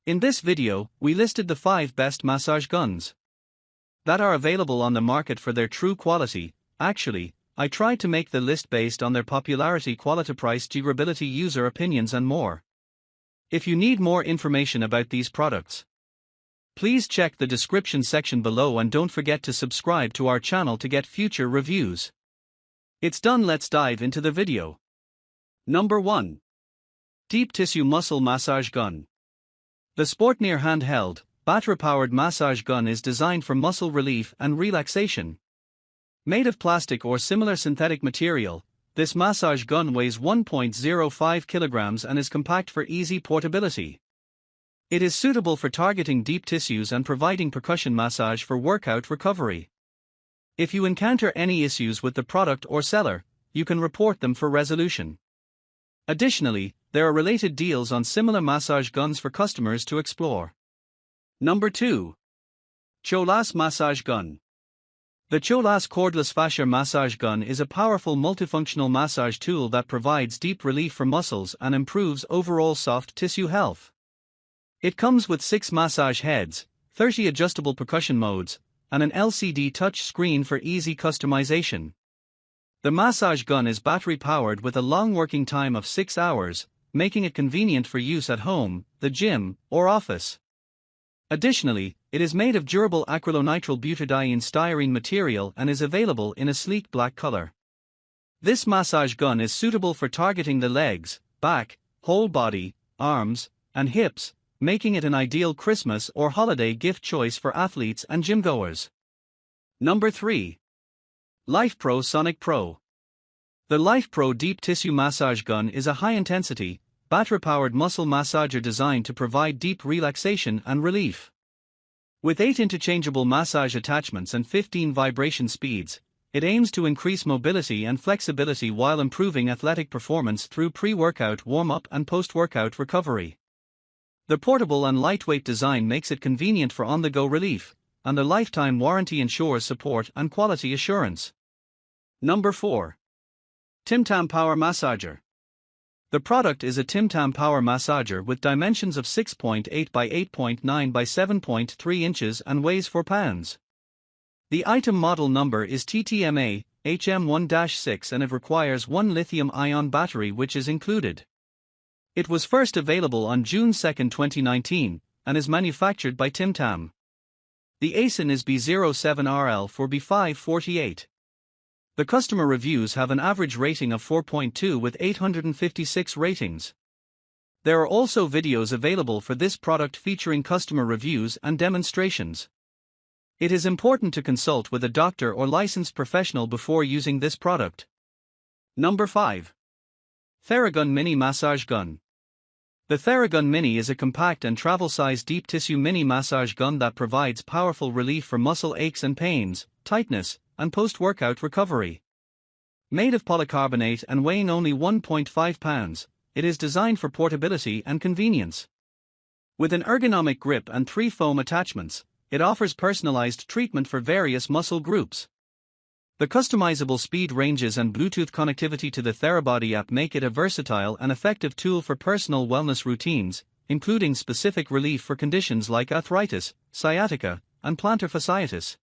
In this video, we listed the 5 best massage guns that are available on the market for their true quality. Actually, I tried to make the list based on their popularity, quality, price, durability, user opinions and more. If you need more information about these products, please check the description section below and don't forget to subscribe to our channel to get future reviews. It's done, let's dive into the video. Number 1. Deep Tissue Muscle Massage Gun. The Sportneer handheld, battery-powered massage gun is designed for muscle relief and relaxation. Made of plastic or similar synthetic material, this massage gun weighs 1.05 kilograms and is compact for easy portability. It is suitable for targeting deep tissues and providing percussion massage for workout recovery. If you encounter any issues with the product or seller, you can report them for resolution. Additionally, there are related deals on similar massage guns for customers to explore. Number 2. Cholas Massage Gun. The Cholas cordless fascia massage gun is a powerful multifunctional massage tool that provides deep relief for muscles and improves overall soft tissue health. It comes with 6 massage heads, 30 adjustable percussion modes, and an LCD touch screen for easy customization. The massage gun is battery-powered with a long working time of 6 hours, making it convenient for use at home, the gym, or office. Additionally, it is made of durable acrylonitrile butadiene styrene material and is available in a sleek black color. This massage gun is suitable for targeting the legs, back, whole body, arms, and hips, making it an ideal Christmas or holiday gift choice for athletes and gym-goers. Number 3. LifePro Sonic Pro. The LifePro Deep Tissue Massage Gun is a high-intensity, battery-powered muscle massager designed to provide deep relaxation and relief. With 8 interchangeable massage attachments and 15 vibration speeds, it aims to increase mobility and flexibility while improving athletic performance through pre-workout warm-up and post-workout recovery. The portable and lightweight design makes it convenient for on-the-go relief, and the lifetime warranty ensures support and quality assurance. Number 4. TimTam Power Massager. The product is a TimTam power massager with dimensions of 6.8 by 8.9 by 7.3 inches and weighs 4 pounds. The item model number is TTMA HM1-6 and it requires 1 lithium-ion battery which is included. It was first available on June 2, 2019, and is manufactured by TimTam. The ASIN is B07RL for B548. The customer reviews have an average rating of 4.2 with 856 ratings. There are also videos available for this product featuring customer reviews and demonstrations. It is important to consult with a doctor or licensed professional before using this product. Number 5. TheraGun Mini Massage Gun. The TheraGun Mini is a compact and travel-size deep tissue mini massage gun that provides powerful relief for muscle aches and pains, tightness, and post-workout recovery. Made of polycarbonate and weighing only 1.5 pounds, it is designed for portability and convenience. With an ergonomic grip and 3 foam attachments, it offers personalized treatment for various muscle groups. The customizable speed ranges and Bluetooth connectivity to the TheraBody app make it a versatile and effective tool for personal wellness routines, including specific relief for conditions like arthritis, sciatica, and plantar fasciitis.